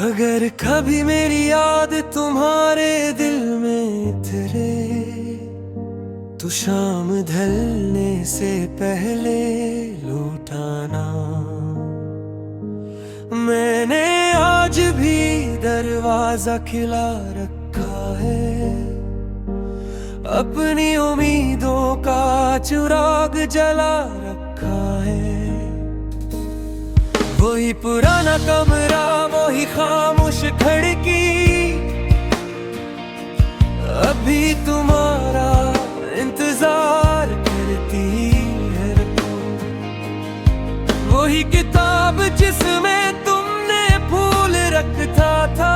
अगर कभी मेरी याद तुम्हारे दिल में उतरे तो शाम ढलने से पहले लौटाना। मैंने आज भी दरवाजा खिला रखा है, अपनी उम्मीदों का चिराग जला रखा है। वही पुराना कमरा, वही खामोश खिड़की, अभी तुम्हारा इंतजार करती है। वही किताब जिसमें तुमने फूल रखा था,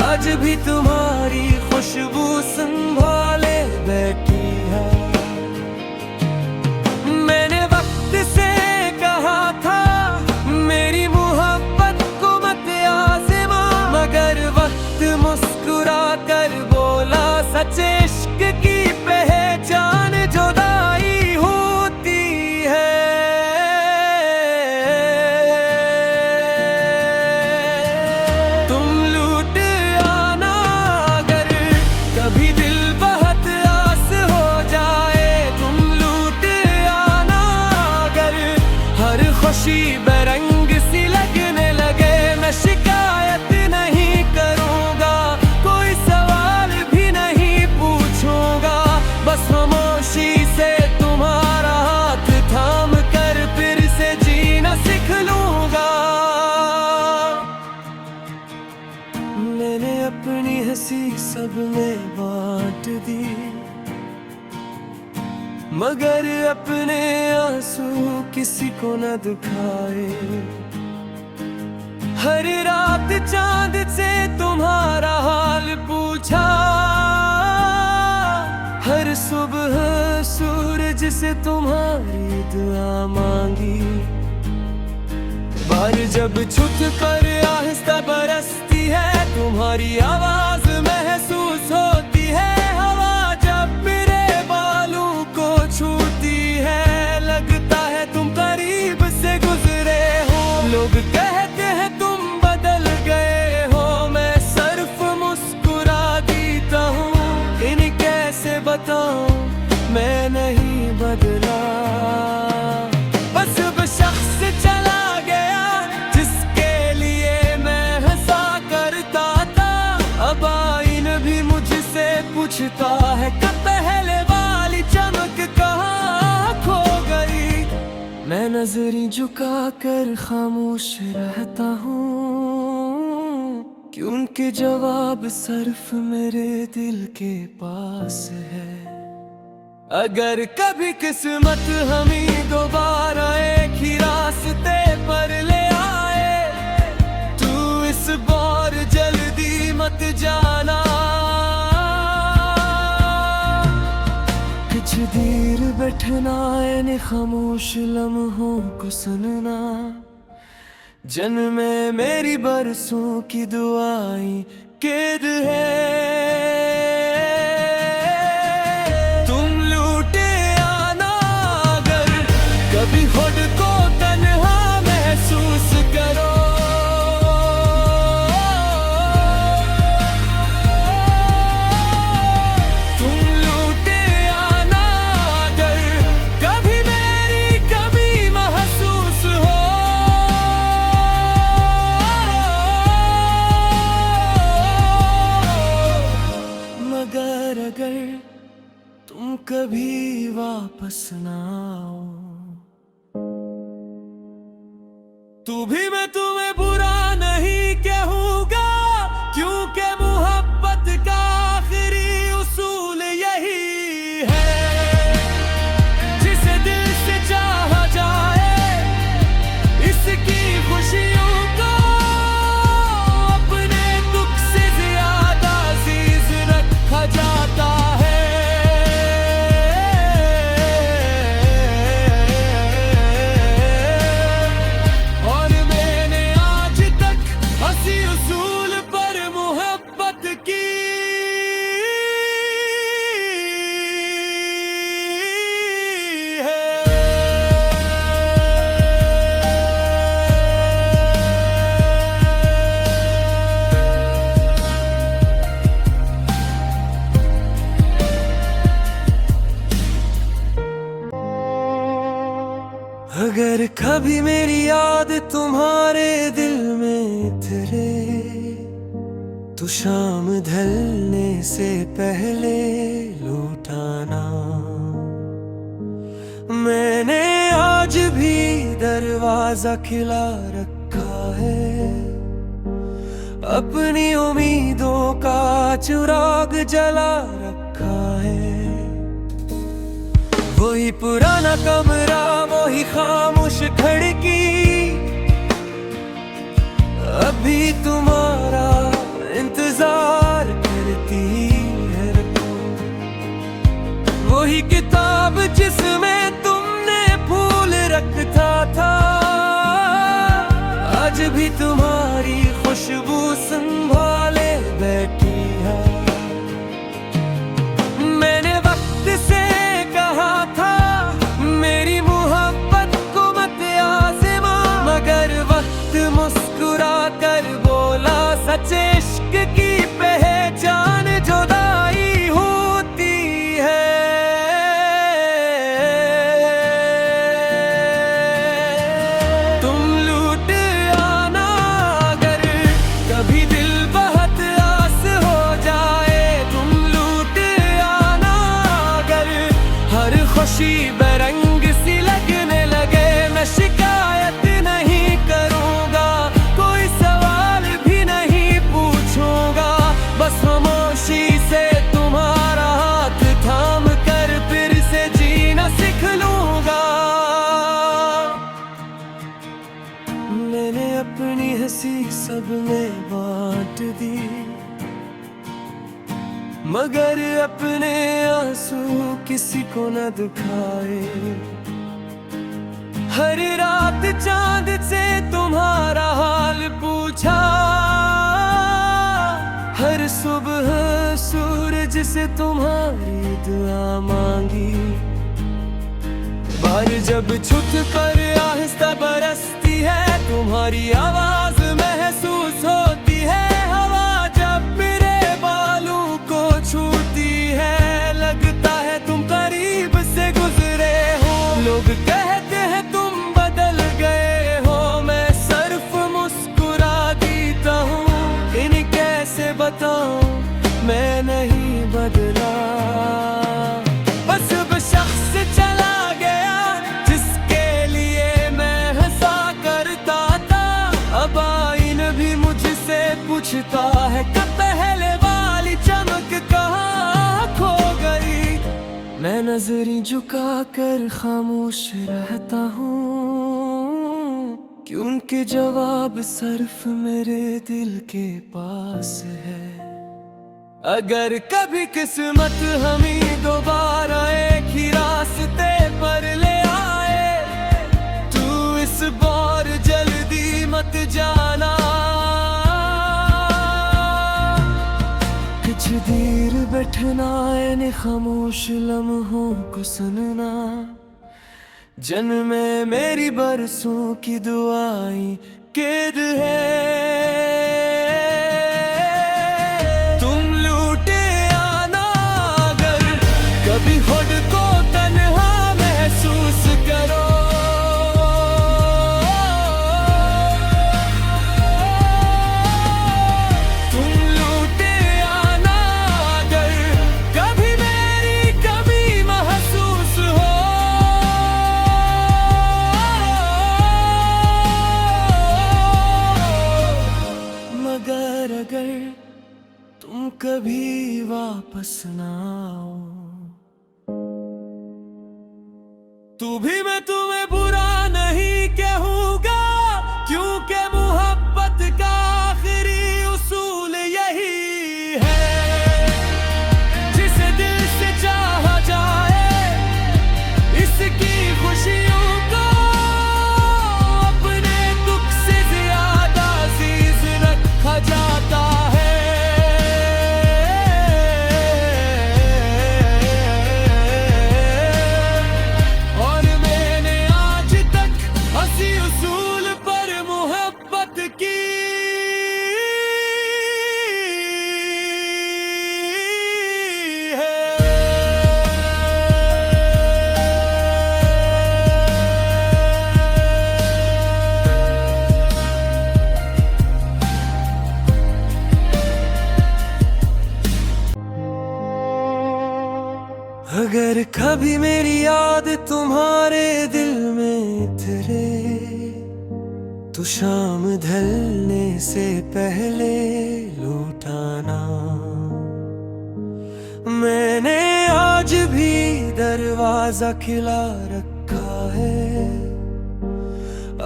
आज भी तुम्हारी खुशबू संभाले बैठी है। मैंने वक्त से कहा था मेरी मोहब्बत को मत आज़मा, मगर वक्त मुस्कुरा कर बोला सच इश्क की पहचान जुदाई होती है। तुम लूट आना अगर कभी दिल बहुत आस हो जाए, तुम लूट आना अगर हर खुशी बेरंग सी लगने लगे। मैं शिकायत नहीं करूंगा, कोई सवाल भी नहीं पूछूंगा, बस खामोशी से तुम्हारा हाथ थाम कर फिर से जीना सीख लूंगा। मैंने अपनी हंसी सब में बांट दी, मगर अपने आंसू किसी को न दिखाए। हर रात चांद से तुम्हारा हाल पूछा, हर सुबह सूरज से तुम्हारी दुआ मांगी। बारिश जब छुट कर आहिस्ता बरसती है, तुम्हारी आवाज महसूस होती है। हवा जब मेरे बालों को छूती है, लगता है तुम करीब से गुजरे हो। लोग कहते हैं तुम बदल गए हो, मैं सिर्फ मुस्कुरा देता हूँ। इन्हें कैसे बताऊं मैं नहीं बदला, बस अब शख्स चला गया जिसके लिए मैं हंसा करता था। अब आईना भी मुझसे पूछता है कि पहले वाली चमक कहाँ खो गई। मैं नजरें झुका कर खामोश रहता हूँ, क्यों उनके जवाब सिर्फ मेरे दिल के पास है। अगर कभी किस्मत हमें दोबारा एक ही रास्ते पर ले आए, तू इस बार जल्दी मत जाना। कुछ देर बैठना यानी खामोश लम्हों को सुनना, जन्म में मेरी बरसों की दुआएं कैद है। तुम लूटे आना अगर कभी खुद को तन्हा महसूस करो। तुम लूटे आना अगर कभी मेरी कमी महसूस हो। मगर अगर तुम कभी वापस ना आओ, तू भी मैं तुम्हें बुरा नहीं कहूँगा, क्योंकि मोहब्बत का आखिरी उसूल यही है। जिसे दिल से चाहा जाए, इसकी खुशियों को अपने दुख से ज्यादा अजीज रखा जाता है। और मैंने आज कभी मेरी याद तुम्हारे दिल में तेरे, तो शाम ढलने से पहले लौटाना। मैंने आज भी दरवाजा खुला रखा है, अपनी उम्मीदों का चिराग जला रखा है। वही पुराना कमरा, वही खामोश खिड़की, अभी तुम्हारा इंतजार करती है। वही किताब जिसमें तुमने फूल रखा था, आज भी तुम्हारी खुशबू संभाले बैठी है। मैंने वक्त से कहा था मेरी मोहब्बत को मत आज़मा, मगर वक्त मुस्कुरा कर बोला सच इश्क की पहचान जुदाई होती है। तुम लूट आना अगर कभी दिल बहुत आस हो जाए, तुम लूट आना अगर हर खुशी बेरंग सी लगने लगे। मैं शिकायत नहीं करूँगा, कोई सवाल भी नहीं पूछूंगा, बस खामोशी से तुम्हारा हाथ थाम कर फिर से जीना सीख लूंगा। मैंने अपनी हंसी सब में बांट दी, मगर अपने आंसू किसी को न दुखाए। हर रात चांद से तुम्हारा हाल पूछा, हर सुबह सूरज से तुम्हारी दुआ मांगी। बार जब छुट कर आहिस्ता बरसती है, तुम्हारी आवाज महसूस होती है। हवा जब मेरे बालों को छूती है, लगता है तुम करीब से गुजरे हो। लोग कहते हैं तुम बदल गए हो, मैं सिर्फ मुस्कुरा देता हूँ। इन्हें कैसे बताऊं मैं नहीं बदला, बस अब शख्स चला गया जिसके लिए मैं हंसा करता था। अब आईना भी मुझसे पूछता है कि पहले वाली चमक कहाँ खो गई। मैं नजरें झुका कर खामोश रहता हूँ, क्योंकि जवाब सिर्फ मेरे दिल के पास है। अगर कभी किस्मत हमें दोबारा एक ही रास्ते पर ले आए, तू इस बार जल्दी मत जाना। कुछ देर बैठना यानी खामोश लम्हों को सुनना, जन्म में मेरी बरसों की दुआएं कैद है। तुम लूटे आना अगर कभी खुद को तन्हा महसूस करो। तुम लूटे आना अगर कभी मेरी कमी महसूस हो। मगर अगर तुम कभी वापस ना आओ, तू भी मैं तुम्हें बुरा नहीं कहूँगा, क्योंकि मोहब्बत का आखिरी उसूल यही है। जिसे दिल से चाहा जाए, इसकी खुशियों को अपने दुख से ज्यादा अजीज रखा जाता है। और मैंने आज अगर कभी मेरी याद तुम्हारे दिल में उतरे तो शाम ढलने से पहले लौटाना। मैंने आज भी दरवाजा खुला रखा है,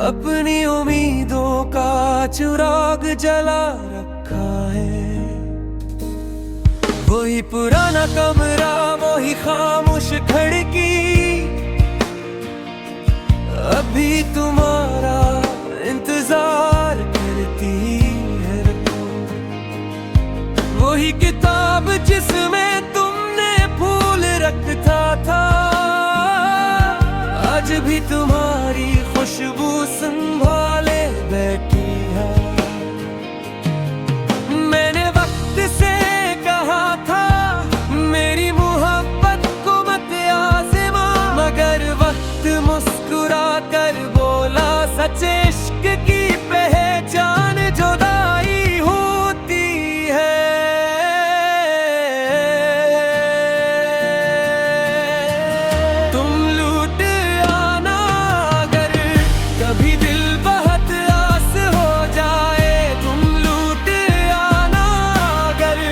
अपनी उम्मीदों का चिराग जला रखा है। वही पुराना कमरा, वही खामोश खिड़की, अभी तुम्हारा इंतजार करती है। वही किताब जिसमें तुमने फूल रखा था, आज भी तुम्हारी खुशबू संभाले बैठी है। मैंने वक्त से कहा था मेरी मोहब्बत को मत आज़मा, मगर वक्त मुस्कुरा कर बोला सच इश्क की पहचान जुदाई होती है। तुम लूट आना अगर कभी दिल बहुत आस हो जाए, तुम लूट आना अगर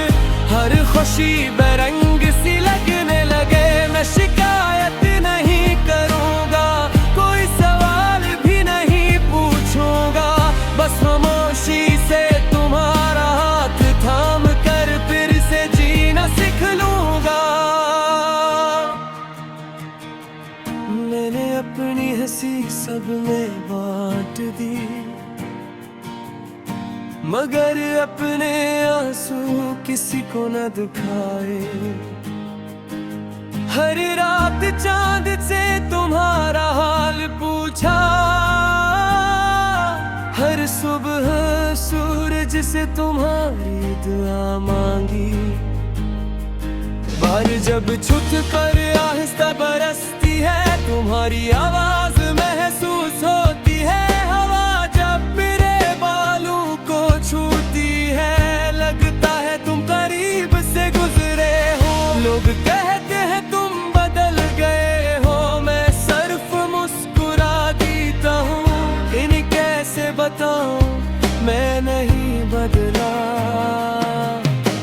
हर खुशी बेरंग सी लगने लगे। मैं शिकायत नहीं करूँगा, कोई सवाल भी नहीं पूछूंगा, बस खामोशी से तुम्हारा हाथ थाम कर फिर से जीना सीख लूंगा। मैंने अपनी हंसी सब में बांट दी, मगर अपने आंसू किसी को न दिखाए। हर रात चांद से तुम्हारा हाल पूछा, हर सुबह सूरज से तुम्हारी दुआ मांगी। बारिश जब छुट कर आहिस्ता बरसती है, तुम्हारी आवाज महसूस होती है। हवा जब मेरे बालों को छूती है, लगता है तुम करीब से गुजरे हो। लोग कहते हैं तुम बदल गए हो, मैं सिर्फ मुस्कुरा देता हूँ। इन्हें कैसे बताऊं मैं नहीं बदला,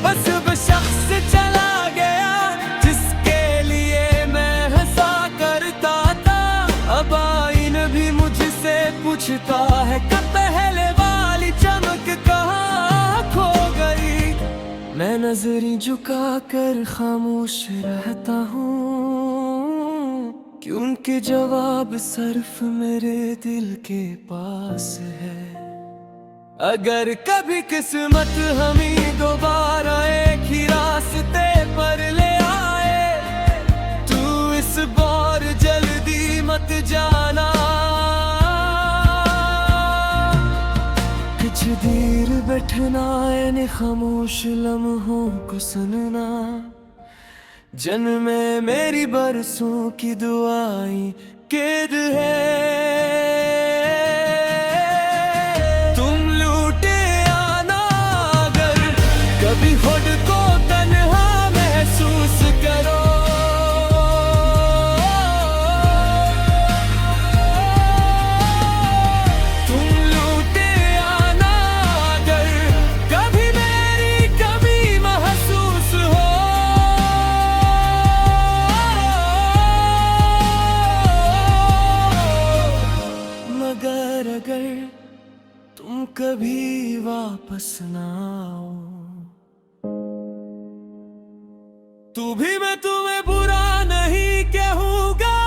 बस अब शख्स चला गया जिसके लिए मैं हंसा करता था। अब आईना भी मुझसे पूछता है कि पहले वाली चमक कहाँ खो गई। मैं नजरें झुका कर खामोश रहता हूँ, क्योंकि जवाब सिर्फ मेरे दिल के पास है। अगर कभी किस्मत हमें दोबारा एक ही रास्ते पर ले आए, तू इस बार जल्दी मत जाना। कुछ देर बैठना यानी खामोश लम्हों को सुनना, जन्म में मेरी बरसों की दुआएं कैद है। तुम लूटे आना अगर कभी खुद को तन्हा महसूस करो। तुम लूटे आना अगर कभी मेरी कमी महसूस हो। मगर अगर तुम कभी वापस ना आओ, तू भी मैं तुम्हें बुरा नहीं कहूँगा,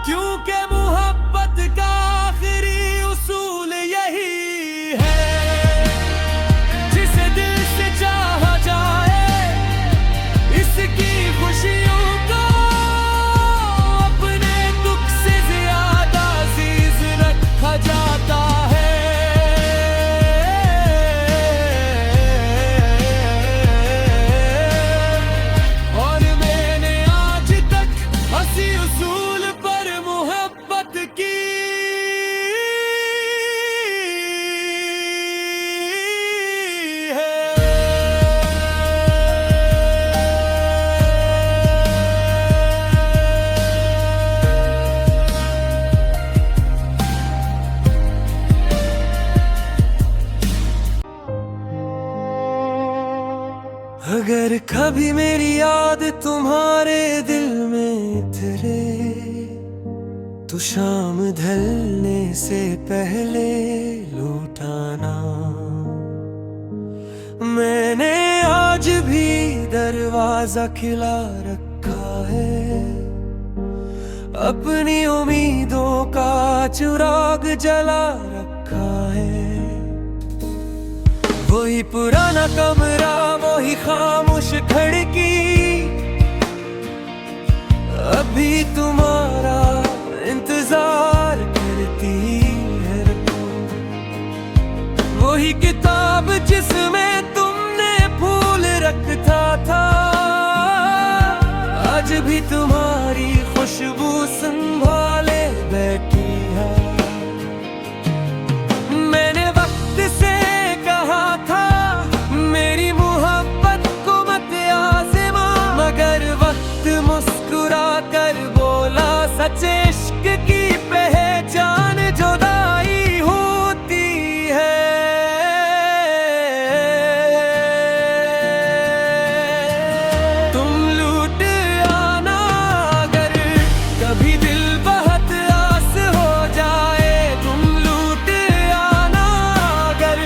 क्योंकि मोहब्बत का आखिरी उसूल यही है। जिसे दिल से चाहा जाए, इसकी खुशियों को अपने दुख से ज्यादा अजीज रखा जाता है। और मैंने अगर कभी मेरी याद तुम्हारे दिल में उतरे तो शाम ढलने से पहले लौटाना। मैंने आज भी दरवाजा खुला रखा है, अपनी उम्मीदों का चिराग जला रखा है। वही पुराना कमरा, वही खामोश खिड़की, अभी तुम्हारा इंतजार करती है। वही किताब जिसमें तुमने फूल रखा था, आज भी तुम्हारी खुशबू संभाले बैठी है। मैंने वक्त से कहा था मेरी मोहब्बत को मत आज़मा, मगर वक्त मुस्कुरा कर बोला सच इश्क की पहचान जुदाई होती है। तुम लूट आना अगर कभी दिल बहुत आस हो जाए, तुम लूट आना अगर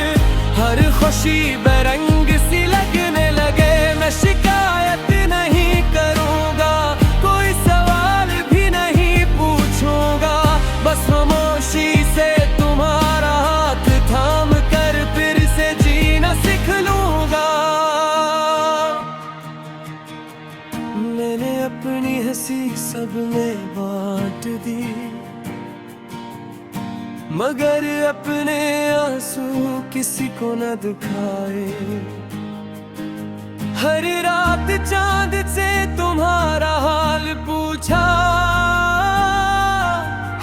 हर खुशी बेरंग सी लगने लगे। मैं शिकायत नहीं करूंगा, कोई सवाल भी नहीं पूछूंगा, बस खामोशी से तुम्हारा हाथ थाम कर फिर से जीना सीख लूंगा। मैंने अपनी हंसी सब में बांट दी, मगर अपने आंसू किसी को न दुखाए। हर रात चांद से तुम्हारा हाल पूछा,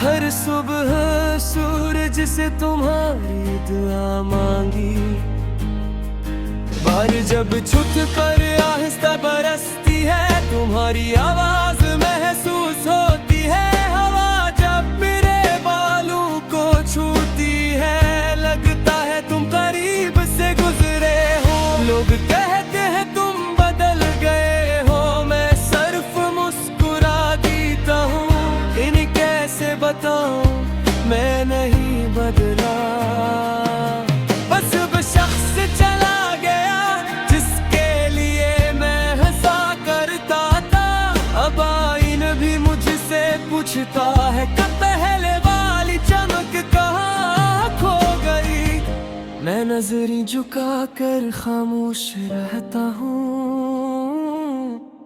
हर सुबह सूरज से तुम्हारी दुआ मांगी। बार जब छुट कर आहिस्ता बरसती है, तुम्हारी आवाज महसूस होती है। हवा जब मेरे बालों को छूती है, लगता है तुम करीब से गुजरे हो। लोग कहते हैं तुम बदल गए हो, मैं सिर्फ मुस्कुरा देता हूँ। इन्हें कैसे बताऊं मैं नहीं बदला, बस अब शख्स चला गया जिसके लिए मैं हंसा करता था। अब आईना भी मुझसे पूछता है कब पहले वाली चमक कहाँ खो गई। मैं नजरें झुका कर खामोश रहता हूँ,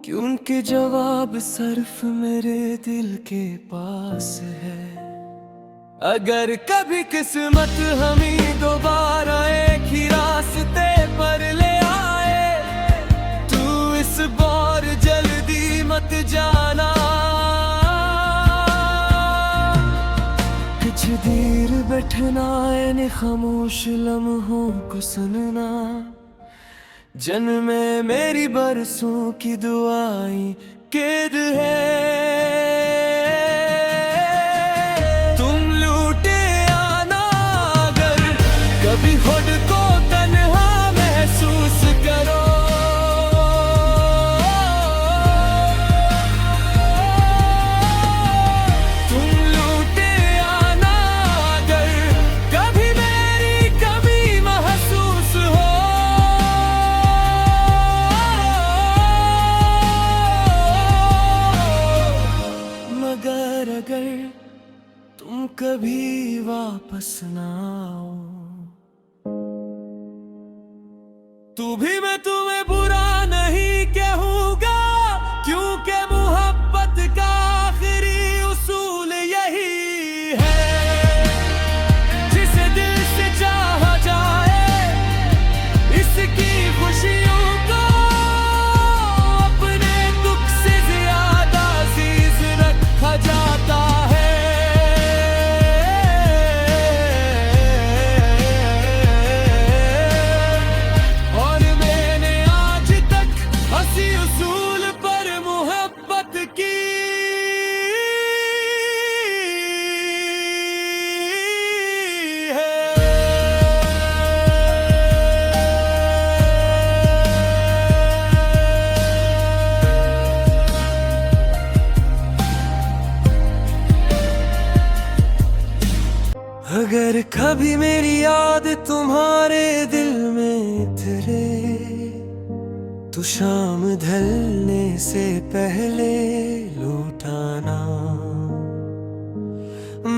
क्योंकि जवाब सिर्फ मेरे दिल के पास है। अगर कभी किस्मत हमें दोबारा एक ही रास्ते पर ले आए, तू इस बार जल्दी मत जाना। कुछ देर बैठना यानी खामोश लम्हों को सुनना, जन्म में मेरी बरसों की दुआएं कैद है। कभी खुद को तन्हा महसूस करो, तुम लूटे आना अगर कभी मेरी कमी महसूस हो। मगर अगर तुम कभी वापस ना आओ, तू भी मैं तुम्हें बुरा नहीं कहूँगा, क्योंकि मोहब्बत का आखिरी उसूल यही है। जिसे दिल से चाहा जाए, इसकी खुशियों को अपने दुख से ज्यादा अजीज रखा जाता है। और मैंने आज कभी मेरी याद तुम्हारे दिल में तेरे, तो शाम ढलने से पहले लौटाना।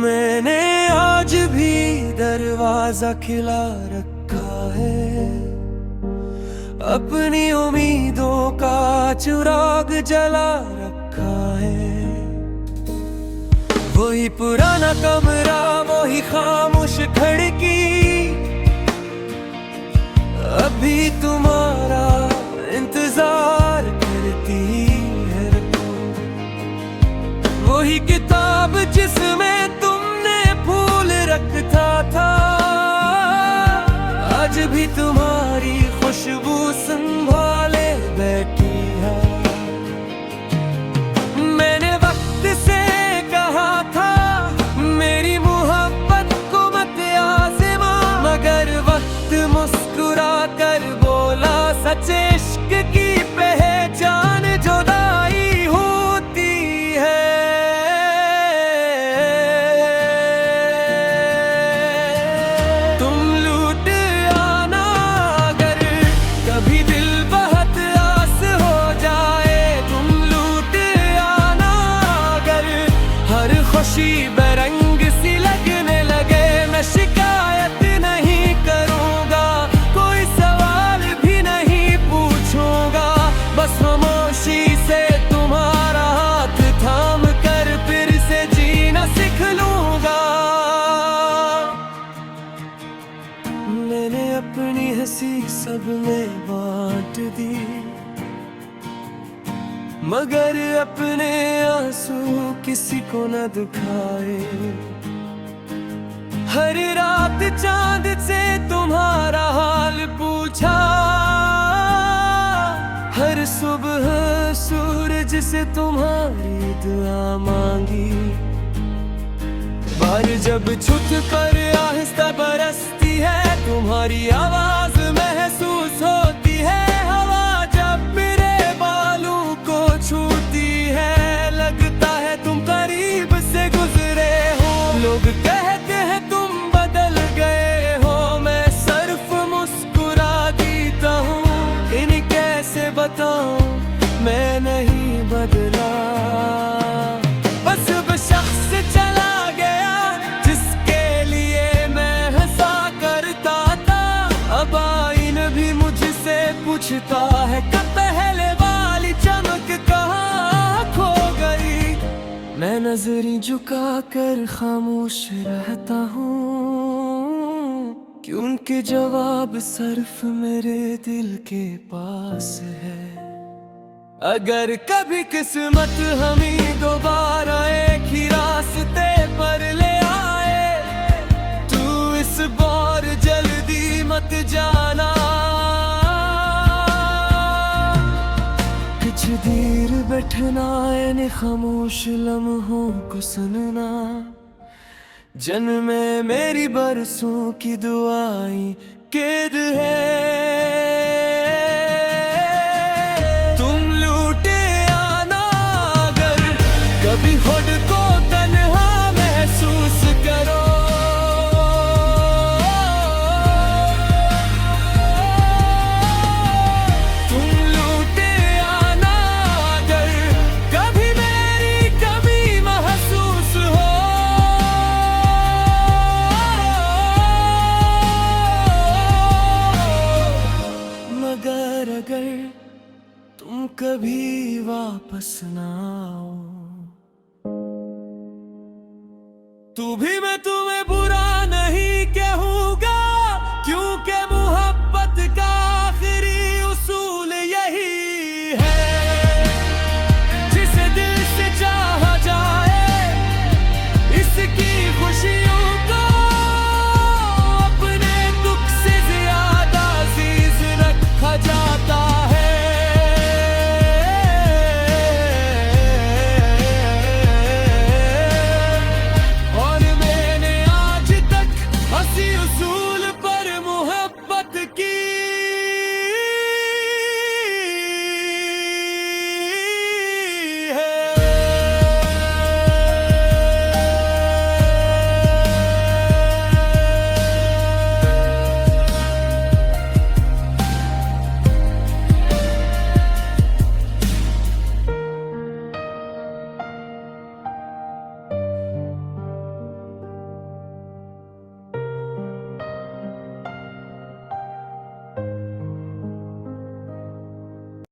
मैंने आज भी दरवाजा खिला रखा है, अपनी उम्मीदों का चिराग जला रखा है। वही पुराना कमरा, वही खामोश खिड़की, अभी तुम्हारा इंतजार करती है। वही किताब जिसमें तुमने फूल रखा था, आज भी तुम्हारी खुशबू संभाले बैठी है। मैंने वक्त से कहा था मेरी मोहब्बत को मत आज़मा, मगर वक्त मुस्कुरा कर बोला सच इश्क की पहचान जुदाई होती है। तुम लूट आना अगर कभी दिल बहुत आस हो जाए, तुम लूट आना अगर हर खुशी बेरंग सी लगने लगे। मैं शिकायत नहीं करूँगा, कोई सवाल भी नहीं पूछूंगा, बस खामोशी से तुम्हारा हाथ थाम कर फिर से जीना सीख लूंगा। मैंने अपनी हंसी सब में बांट दी, मगर अपने आंसू किसी को न दिखाए। हर रात चांद से तुम्हारा हाल पूछा, हर सुबह सूरज से तुम्हारी दुआ मांगी। बार जब छुट कर आहिस्ता बरसती है, तुम्हारी आवाज महसूस होती है। हवा जब मेरे बालों को छूती है, लगता है तुम करीब से गुजरे हो। लोग कहते हैं तुम बदल गए हो, मैं सिर्फ मुस्कुरा देता हूँ। इन्हें कैसे बताऊं मैं नहीं बदला, बस अब शख्स चला गया जिसके लिए मैं हंसा करता था। अब आईना भी मुझसे पूछता है कि पहले वाली चमक कहाँ खो गई। मैं नजरें झुका कर खामोश रहता हूँ, क्योंकि जवाब सिर्फ मेरे दिल के पास है। अगर कभी किस्मत हमें दोबारा एक ही रास्ते पर ले आए, तू इस बार जल्दी मत जाना। कुछ देर बैठना, यानी खामोश लम्हों को सुनना, जन्म में मेरी बरसों की दुआएं कैद है। तुम लूटे आना अगर कभी खुद को तन्हा महसूस करो। तुम लूटे आना अगर कभी मेरी कमी महसूस हो। मगर अगर तुम कभी वापस ना आओ, तू भी मैं तुम्हें बुरा